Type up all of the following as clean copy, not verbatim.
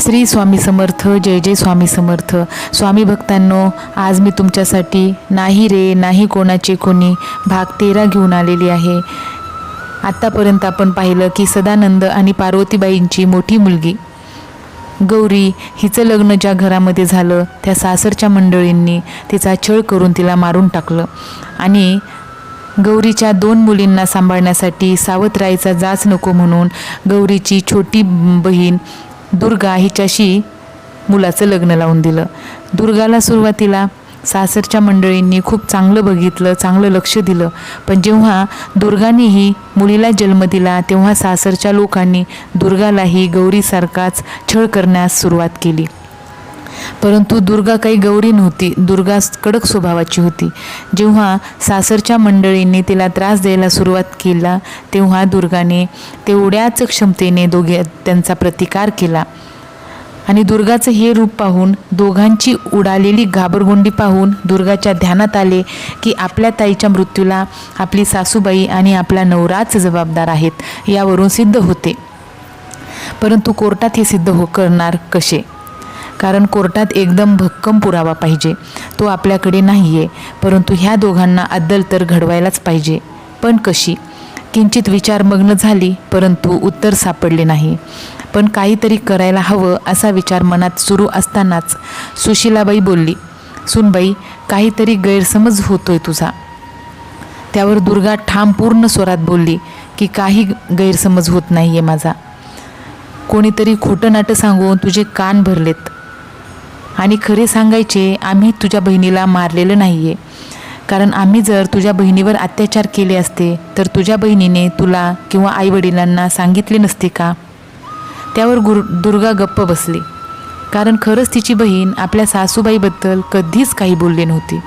श्री स्वामी समर्थ. जय जय स्वामी समर्थ. स्वामी भक्तांनो, आज मी तुमच्यासाठी नाही रे नाही कोणाचे कोणी भाग 13 घेऊन आलेली आहे. आत्तापर्यंत आपण पाहिलं की सदानंद आणि पार्वतीबाईंची मोठी मुलगी गौरी हिचं लग्न ज्या घरामध्ये झालं त्या सासरच्या मंडळींनी तिचा छळ करून तिला मारून टाकलं आणि गौरीच्या 2 मुलींना सांभाळण्यासाठी सावध राहायचा जाच नको म्हणून गौरीची छोटी बहीण दुर्गा हिच्याशी मुलाचं लग्न लावून दिलं. दुर्गाला सुरुवातीला सासरच्या मंडळींनी खूप चांगलं बघितलं, चांगलं लक्ष दिलं. पण जेव्हा दुर्गानेही मुलीला जन्म दिला तेव्हा सासरच्या लोकांनी दुर्गालाही गौरीसारखाच छळ करण्यास सुरुवात केली. परंतु दुर्गा काही गौरी नव्हती, दुर्गा कडक स्वभावाची होती. जेव्हा सासरच्या मंडळींनी तिला त्रास द्यायला सुरुवात केला तेव्हा दुर्गाने तेवढ्याच क्षमतेने त्यांचा प्रतिकार केला. आणि दुर्गाचं हे रूप पाहून, दोघांची उडालेली घाबरगुंडी पाहून दुर्गाच्या ध्यानात आले की आपल्या ताईच्या मृत्यूला आपली सासूबाई आणि आपला नवराच जबाबदार आहेत. यावरून सिद्ध होते. परंतु कोर्टात हे सिद्ध करणार कसे? कारण कोर्टात एकदम भक्कम पुरावा पाहिजे, तो आपल्याकडे नाही आहे. परंतु ह्या दोघांना अद्दल तर घडवायलाच पाहिजे. पण कशी? किंचित विचारमग्न झाली, परंतु उत्तर सापडले नाही. पण काहीतरी करायला हवं असा विचार मनात सुरू असतानाच सुशीलाबाई बोलली, सुनबाई, काहीतरी गैरसमज होतोय तुझा. त्यावर दुर्गा ठाम पूर्ण स्वरात बोलली की काही गैरसमज होत नाही आहे माझा. कोणीतरी खोटं नाटं सांगून तुझे कान भरलेत. आणि खरे सांगायचे, आम्ही तुझ्या बहिणीला मारलेलं नाही आहे. कारण आम्ही जर तुझ्या बहिणीवर अत्याचार केले असते तर तुझ्या बहिणीने तुला किंवा आईवडिलांना सांगितले नसते का? त्यावर दुर्गा गप्प बसली. कारण खरंच तिची बहीण आपल्या सासूबाईबद्दल कधीच काही बोलली नव्हती.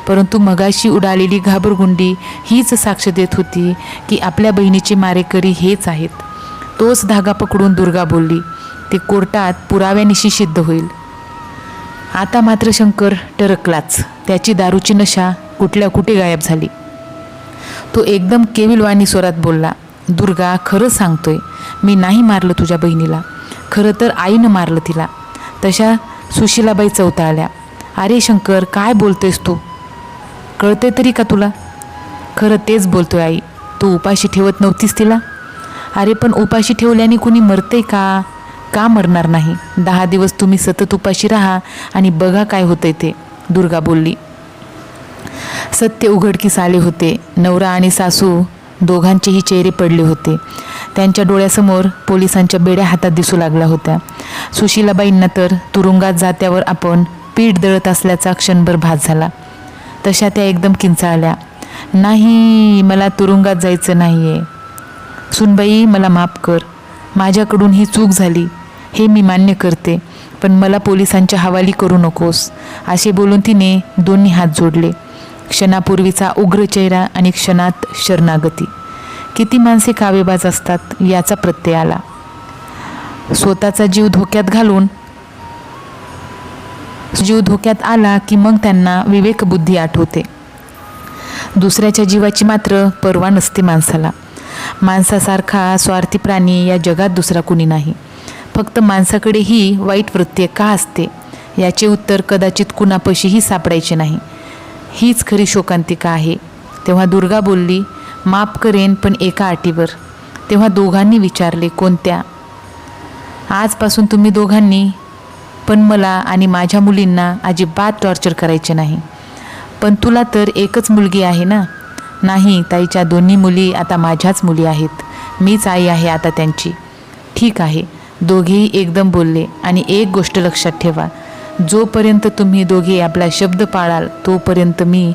परंतु मगाशी उडालेली घाबरगुंडी हीच साक्ष देत होती की आपल्या बहिणीचे मारेकरी हेच आहेत. तोच धागा पकडून दुर्गा बोलली, ते कोर्टात पुराव्यानिशी सिद्ध होईल. आता मात्र शंकर टरकलाच. त्याची दारूची नशा कुठल्या कुठे गायब झाली. तो एकदम केविलवाणी स्वरात बोलला, दुर्गा, खरं सांगतोय, मी नाही मारलं तुझ्या बहिणीला. खरं तर आईनं मारलं तिला. तशा सुशीलाबाई चौताळल्या. अरे शंकर, काय बोलतोयस तू? कळते तरी का तुला? खरं तेच बोलतोय आई. तू उपाशी ठेवत नव्हतीस तिला? अरे पण उपाशी ठेवल्याने कुणी मरते का? का मरणार नाही? 10 दिवस तुम्ही सतत उपाशी राहा आणि बघा काय होतंय ते, दुर्गा बोलली. सत्य उघडकीस आले होते. नवरा आणि सासू दोघांचेही चेहरे पडले होते. त्यांच्या डोळ्यासमोर पोलिसांच्या बेड्या हातात दिसू लागल्या होत्या. सुशीलाबाईंना तर तुरुंगात जात्यावर आपण पीठ दळत असल्याचा क्षणभर भास झाला. तशा त्या एकदम किंचाळल्या. नाही, मला तुरुंगात जायचं नाही आहे. सुनबाई, मला माफ कर. माझ्याकडून ही चूक झाली, हे मी मान्य करते. पण मला पोलिसांच्या हवाली करू नकोस. असे बोलून तिने दोन्ही हात जोडले. क्षणापूर्वीचा उग्र चेहरा आणि क्षणात शरणागती. किती माणसे कावेबाज असतात याचा प्रत्यय आला. स्वतःचा जीव धोक्यात आला की मग त्यांना विवेकबुद्धी आठवते. दुसऱ्याच्या जीवाची मात्र पर्वा नसते माणसाला. माणसासारखा स्वार्थी प्राणी या जगात दुसरा कुणी नाही. फक्त माणसाकडे ही वाईट वृत्ती का असते याचे उत्तर कदाचित कुणापाशीही सापडायचे नाही. हीच खरी शोकांतिका आहे. तेव्हा दुर्गा बोलली, माफ करेन पण एका अटीवर. तेव्हा दोघांनी विचारले, कोणत्या? आजपासून तुम्ही दोघांनी पण मला आणि माझ्या मुलींना अजिबात टॉर्चर करायचे नाही. पण तुला तर एकच मुलगी आहे ना? नाही, ताईच्या दोन्ही मुली आता माझ्याच मुली आहेत. मीच आई आहे आता त्यांची. ठीक आहे, दोघेही एकदम बोलले. आणि एक गोष्ट लक्षात ठेवा, जोपर्यंत तुम्ही दोघे आपला शब्द पाळाल तोपर्यंत मी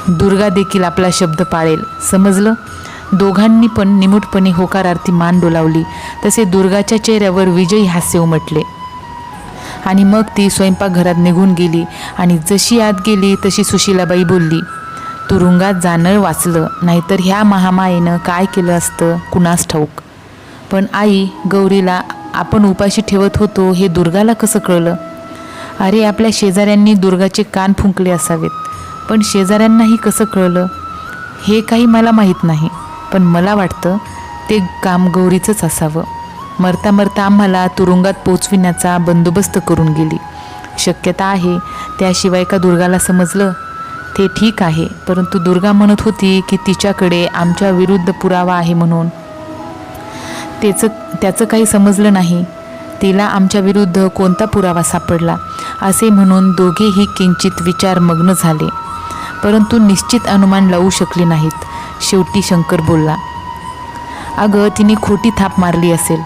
दुर्गा देखील आपला शब्द पाळेल. समजलं? दोघांनी पण निमूटपणे होकारार्थी मान डोलावली. तसे दुर्गाच्या चेहऱ्यावर विजयी हास्य उमटले. आणि मग ती स्वयंपाकघरात निघून गेली. आणि जशी आत गेली तशी सुशीलाबाई बोलली, तुरुंगात जाणं वाचलं, नाहीतर ह्या महामायेनं काय केलं असतं कुणास ठाऊक. पण आई, गौरीला आपण उपाशी ठेवत होतो हे दुर्गाला कसं कळलं? अरे, आपल्या शेजाऱ्यांनी दुर्गाचे कान फुंकले असावेत. पण शेजाऱ्यांनाही कसं कळलं हे काही मला माहीत नाही. पण मला वाटतं ते काम गौरीचंच असावं. मरता मरता आम्हाला तुरुंगात पोचविण्याचा बंदोबस्त करून गेली. शक्यता आहे त्याशिवाय का दुर्गाला समजलं? ते ठीक आहे, परंतु दुर्गा म्हणत होती की तिच्याकडे आमच्या विरुद्ध पुरावा आहे म्हणून. त्याचं काही समजलं नाही. तिला आमच्या विरुद्ध कोणता पुरावा सापडला असे म्हणून दोघेही किंचित विचारमग्न झाले, परंतु निश्चित अनुमान लावू शकले नाहीत. शेवटी शंकर बोलला, अगं तिने खोटी थाप मारली असेल.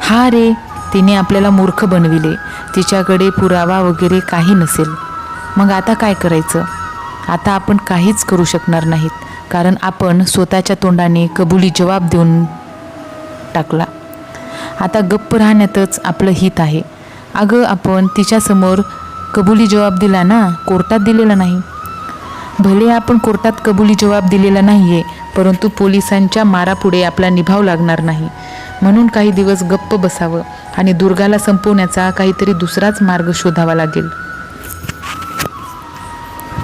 हा रे, तिने आपल्याला मूर्ख बनविले. तिच्याकडे पुरावा वगैरे काही नसेल. मग आता काय करायचं? आता आपण काहीच करू शकणार नाहीत, कारण आपण स्वतःच्या तोंडाने कबुली जबाब देऊन टाकला. आता गप्प राहण्यातच आपलं हित आहे. अगं आपण तिच्यासमोर कबुली जबाब दिला ना, कोर्टात दिलेला नाही. भले आपण कोर्टात कबुली जबाब दिलेला नाही आहे, परंतु पोलिसांच्या मारापुढे आपला निभाव लागणार नाही. म्हणून काही दिवस गप्प बसावं आणि दुर्गाला संपवण्याचा काहीतरी दुसराच मार्ग शोधावा लागेल.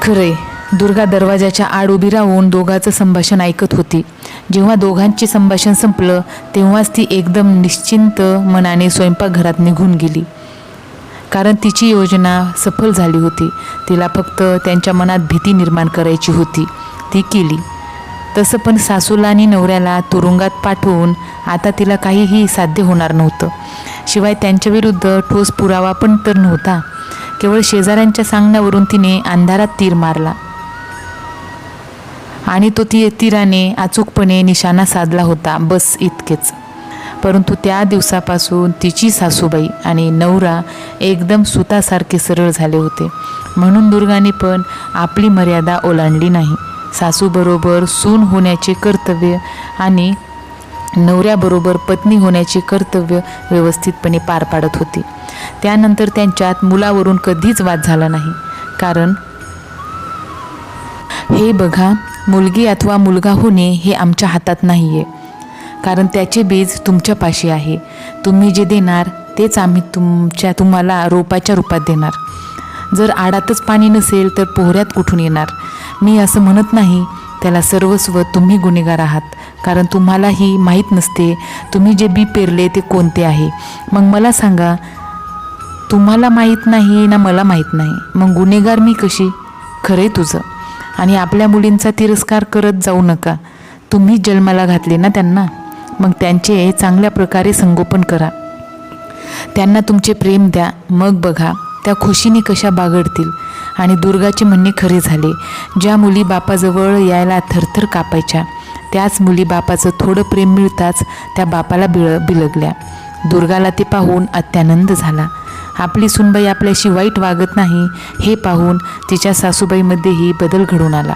खरंय, दुर्गा दरवाजाच्या आड उभी राहून दोघांचं संभाषण ऐकत होती. जेव्हा दोघांचे संभाषण संपलं तेव्हाच ती एकदम निश्चिंत मनाने स्वयंपाकघरात निघून गेली, कारण तिची योजना सफल झाली होती. तिला फक्त त्यांच्या मनात भीती निर्माण करायची होती. ती केली. तसं पण सासूला आणि नवऱ्याला तुरुंगात पाठवून आता तिला काहीही साध्य होणार नव्हतं. शिवाय त्यांच्याविरुद्ध ठोस पुरावा पण तर नव्हता. केवळ शेजाऱ्यांच्या सांगण्यावरून तिने अंधारात तीर मारला आणि तो तीराने अचूकपणे निशाणा साधला होता, बस इतकेच. परंतु त्या दिवसापासून तिची सासूबाई आणि नवरा एकदम सुतासारखे सरळ झाले होते. म्हणून दुर्गाने पण आपली मर्यादा ओलांडली नाही. सासूबरोबर सून होण्याचे कर्तव्य आणि नवऱ्याबरोबर पत्नी होण्याचे कर्तव्य व्यवस्थितपणे पार पाडत होती. त्यानंतर त्यांच्यात मुलावरून कधीच वाद झाला नाही. कारण हे बघा, मुलगी अथवा मुलगा होणे हे आमच्या हातात नाही आहे, कारण त्याचे बीज तुमच्यापाशी आहे. तुम्ही जे देणार तेच आम्ही तुम्हाला रोपाच्या रूपात देणार. जर आडातच पाणी नसेल तर पोहऱ्यात कुठून येणार? मी असं म्हणत नाही. त्याला सर्वस्व तुम्ही गुन्हेगार आहात, कारण तुम्हालाही माहीत नसते तुम्ही जे बी पेरले ते कोणते आहे. मग मला सांगा, तुम्हाला माहीत नाही ना मला माहीत नाही, मग गुन्हेगार मी कशी? खरे तुझं. आणि आपल्या मुलींचा तिरस्कार करत जाऊ नका. तुम्ही जन्माला घातले ना त्यांना, मग त्यांचे चांगल्या प्रकारे संगोपन करा. त्यांना तुमचे प्रेम द्या. मग बघा त्या खुशीने कशा बागडतील. आणि दुर्गाचे म्हणणे खरे झाले. ज्या मुली बापाजवळ यायला थरथर कापायच्या, त्याच मुली बापाचं थोडं प्रेम मिळताच त्या बापाला बिलगल्या. दुर्गाला ते पाहून अत्यानंद झाला. आपली सुनबाई आपल्याशी वाईट वागत नाही हे पाहून तिच्या सासूबाईमध्येही बदल घडून आला,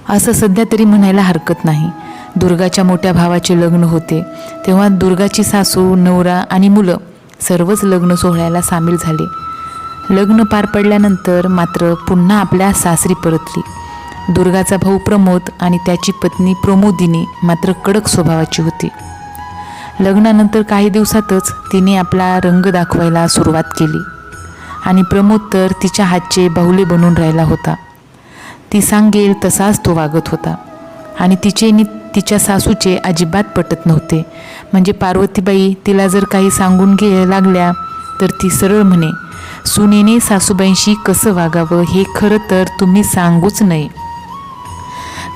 असं सध्या तरी म्हणायला हरकत नाही. दुर्गाच्या मोठ्या भावाचे लग्न होते तेव्हा दुर्गाची सासू, नवरा आणि मुलं सर्वच लग्न सोहळ्याला सामील झाले. लग्न पार पडल्यानंतर मात्र पुन्हा आपल्या सासरी परतली. दुर्गाचा भाऊ प्रमोद आणि त्याची पत्नी प्रमोदिनी मात्र कडक स्वभावाची होती. लग्नानंतर काही दिवसातच तिने आपला रंग दाखवायला सुरुवात केली आणि प्रमोद तर तिच्या हातचे बाहुले बनून राहिला होता. ती सांगेल तसाच तो वागत होता आणि तिचे नि तिच्या सासूचे अजिबात पटत नव्हते. म्हणजे पार्वतीबाई तिला जर काही सांगून लागल्या तर ती सरळ म्हणे, सुनेने सासूबाईंशी कसं वागावं हे खरं तर तुम्ही सांगूच नये,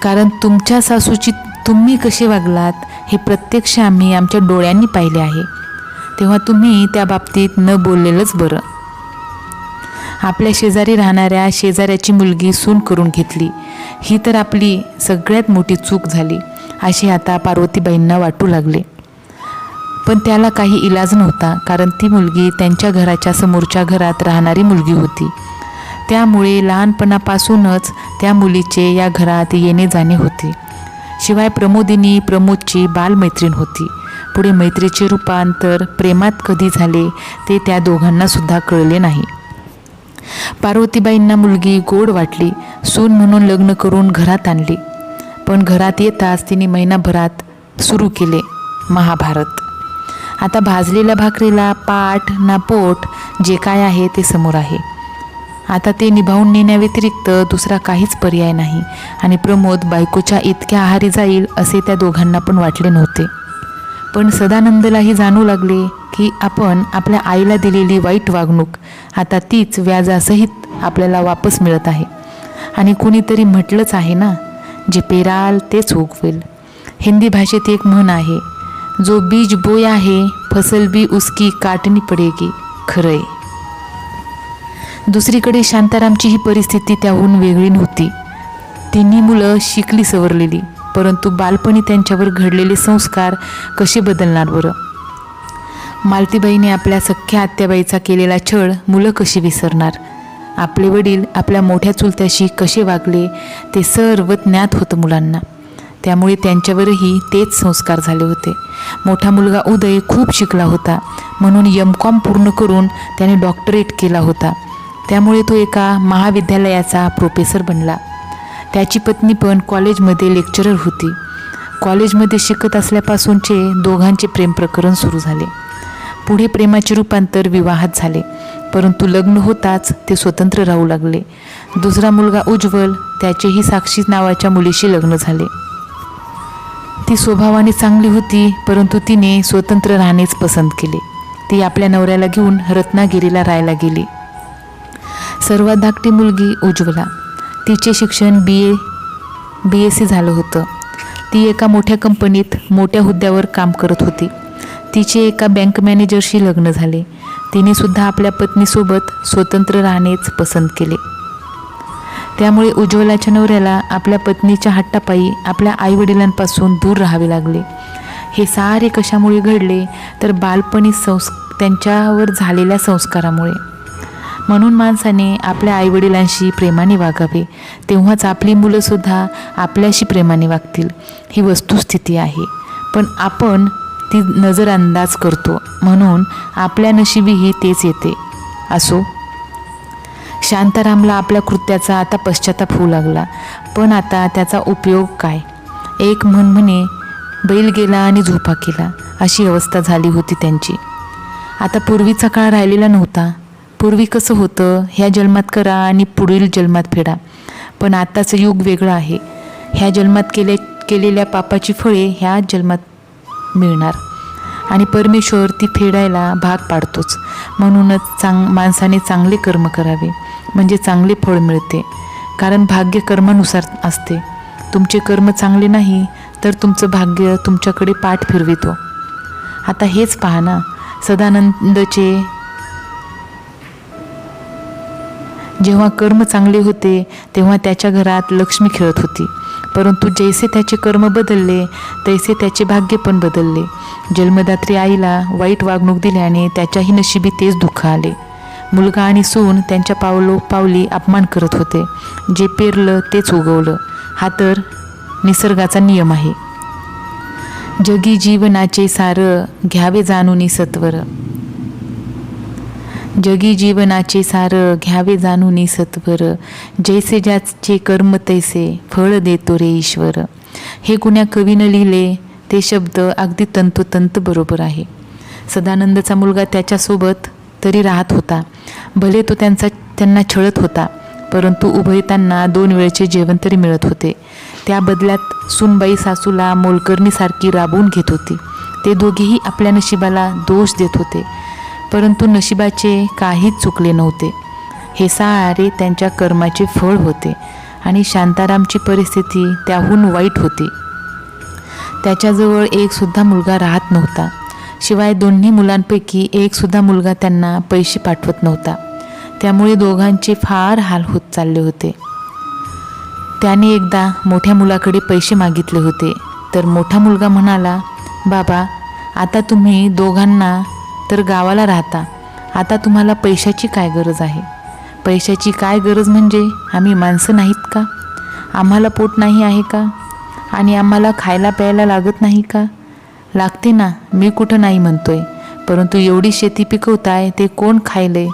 कारण तुमच्या सासूची तुम्ही कसे वागलात हे प्रत्यक्ष आम्ही आमच्या डोळ्यांनी पाहिले आहे. तेव्हा तुम्ही त्या बाबतीत न बोललेलंच बरं. आपल्या शेजारी राहणाऱ्या शेजाऱ्याची मुलगी सून करून घेतली, ही तर आपली सगळ्यात मोठी चूक झाली असे आता पार्वतीबाईंना वाटू लागले. पण त्याला काही इलाज नव्हता, कारण ती मुलगी त्यांच्या घराच्या समोरच्या घरात राहणारी मुलगी होती. त्यामुळे लहानपणापासूनच त्या मुलीचे या घरात येणे जाणे होते. शिवाय प्रमोदिनी प्रमोदची बालमैत्रीण होती. पुढे मैत्रीचे रूपांतर प्रेमात कधी झाले ते त्या दोघांना सुद्धा कळले नाही. पार्वतीबाईंना मुलगी गोड वाटली. सून म्हणून लग्न करून घरात आणली. पण घरात येताच तिने महिनाभरात सुरू केले महाभारत. आता भाजलेल्या भाकरीला पाठ ना पोट जे काय आहे ते समोर आहे. आता ते निभावून नेण्याव्यतिरिक्त दुसरा काहीच पर्याय नाही. आणि प्रमोद बायकोच्या इतक्या आहारी जाईल असे त्या दोघांना पण वाटले नव्हते. पण सदानंदलाही जाणू लागले की आपण आपल्या आईला दिलेली वाईट वागणूक आता तीच व्याजासहित आपल्याला वापस मिळत आहे. आणि कुणीतरी म्हटलंच आहे ना, जे पेराल तेच उगवेल. हिंदी भाषेत एक म्हण आहे, जो बीज बोया है फसल भी उसकी काटनी पडेगी. खरंय. दुसरीकडे शांतारामची ही परिस्थिती त्याहून वेगळी नव्हती. तिन्ही मुलं शिकली सवरलेली, परंतु बालपणी त्यांच्यावर घडलेले संस्कार कसे बदलणार बरं? मालतीबाईने आपल्या सख्ख्या आत्याबाईचा केलेला छळ मुलं कशी विसरणार? आपले वडील आपल्या मोठ्या चुलत्याशी कसे वागले ते सर्व ज्ञात होतं मुलांना. त्यामुळे त्यांच्यावरही तेच संस्कार झाले होते. मोठा मुलगा उदय खूप शिकला होता, म्हणून M.Com पूर्ण करून त्याने डॉक्टरेट केला होता. त्यामुळे तो एका महाविद्यालयाचा प्रोफेसर बनला. त्याची पत्नी पण कॉलेजमध्ये लेक्चरर होती. कॉलेजमध्ये शिकत असल्यापासूनचे दोघांचे प्रेम प्रकरण सुरू झाले. पुढे प्रेमाचे रूपांतर विवाहात झाले, परंतु लग्न होताच ते स्वतंत्र राहू लागले. दुसरा मुलगा उज्ज्वल, त्याचेही साक्षी नावाच्या मुलीशी लग्न झाले. ती स्वभावाने चांगली होती, परंतु तिने स्वतंत्र राहणेच पसंत केले. ती आपल्या नवऱ्याला घेऊन रत्नागिरीला राहायला गेली. सर्वात धाकटी मुलगी उज्ज्वला. तिचे शिक्षण BSc झालं होतं. ती एका मोठ्या कंपनीत मोठ्या हुद्द्यावर काम करत होती. तिचे एका बँक मॅनेजरशी लग्न झाले. तिने सुद्धा आपल्या पत्नीसोबत स्वतंत्र राहणेच पसंत केले. त्यामुळे उज्ज्वलाच्या नवऱ्याला आपल्या पत्नीच्या हट्टापायी आपल्या आईवडिलांपासून दूर राहावे लागले. हे सारे कशामुळे घडले तर बालपणी त्यांच्यावर झालेल्या संस्कारामुळे. म्हणून माणसाने आपल्या आईवडिलांशी प्रेमाने वागावे, तेव्हाच आपली मुलंसुद्धा आपल्याशी प्रेमाने वागतील. ही वस्तुस्थिती आहे, पण आपण ती नजरअंदाज करतो, म्हणून आपल्या नशिबीही तेच येते. असो. शांतारामला आपल्या कृत्याचा आता पश्चाताप होऊ लागला, पण आता त्याचा उपयोग काय? एक म्हणे, बैल गेला आणि झोपा केला, अशी अवस्था झाली होती त्यांची. आता पूर्वीचा काळ राहिलेला नव्हता. पूर्वी कसं होतं, ह्या जन्मात करा आणि पुढील जन्मात फेडा. पण आताचं युग वेगळं आहे. ह्या जन्मात केलेल्या पापाची फळे ह्या जन्मात मिळणार आणि परमेश्वर ती फेडायला भाग पाडतोच. म्हणूनच माणसाने चांगले कर्म करावे, म्हणजे चांगले फळ मिळते. कारण भाग्य कर्मानुसार असते. तुमचे कर्म चांगले नाही तर तुमचं भाग्य तुमच्याकडे पाठ फिरवितो. आता हेच पहा ना, सदानंदचे जेव्हा कर्म चांगले होते तेव्हा त्याच्या घरात लक्ष्मी खेळत होती, परंतु जैसे त्याचे कर्म बदलले तैसे त्याचे भाग्य पण बदलले. जन्मदात्री आईला वाईट वागणूक दिल्याने त्याच्याही नशिबी तेच दुःख आले. मुलगा आणि सून त्यांच्या पावली अपमान करत होते. जे पेरलं तेच उगवलं, हा तर निसर्गाचा नियम आहे. जगी जीवनाचे सार घ्यावे जाणूनी सत्वर. जगी जीवनाचे सार घ्यावे जाणूनी सत्वर. जैसे ज्याचे कर्म तैसे फळ देतो रे ईश्वर. हे कुण्या कवीनं लिहिले ते शब्द अगदी तंतोतंत बरोबर आहे. सदानंदचा मुलगा त्याच्यासोबत तरी राहत होता. भले तो त्यांना छळत होता, परंतु उभयतांना 2 वेळचे जेवण तरी मिळत होते. त्या बदल्यात सुनबाई सासूला मोलकरणीसारखी राबवून घेत होती. ते दोघेही आपल्या नशिबाला दोष देत होते, परंतु नशिबाचे काहीच चुकले नव्हते. हे सारे त्यांच्या कर्माचे फळ होते आणि शांतारामची परिस्थिती त्याहून वाईट होती. त्याच्याजवळ एक सुद्धा मुलगा राहत नव्हता. शिवाय दोन्ही मुलांपैकी एक सुद्धा मुलगा त्यांना पैसे पाठवत नव्हता. त्यामुळे दोघांचे फार हाल होत चालले होते. त्याने एकदा मोठ्या मुलाकडे पैसे मागितले होते, तर मोठा मुलगा म्हणाला, बाबा आता तुम्ही दोघांना तर गावाला राहता, आता तुम्हाला पैशाची काय गरज आहे? पैशाची काय गरज म्हणजे आम्ही माणसं नाहीत का? आम्हाला पोट नाही आहे का? आणि आम्हाला खायला प्यायला लागत नाही का? लागते ना, मी कुठं नाही म्हणतोय, परंतु एवढी शेती पिकवताय ते कोण खायले?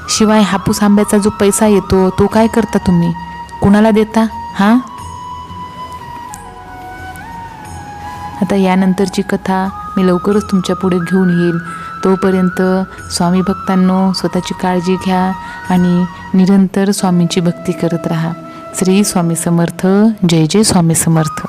शिवाय हापूस आंब्याचा जो पैसा येतो तो काय करता तुम्ही? कुणाला देता? हां. आता यानंतरची कथा मी लवकरच तुमच्या पुढे घेऊन येईल. तोपर्यंत स्वामी भक्तांनो, स्वतःची काळजी घ्या आणि निरंतर स्वामींची भक्ती करत राहा. श्री स्वामी समर्थ. जय जय स्वामी समर्थ.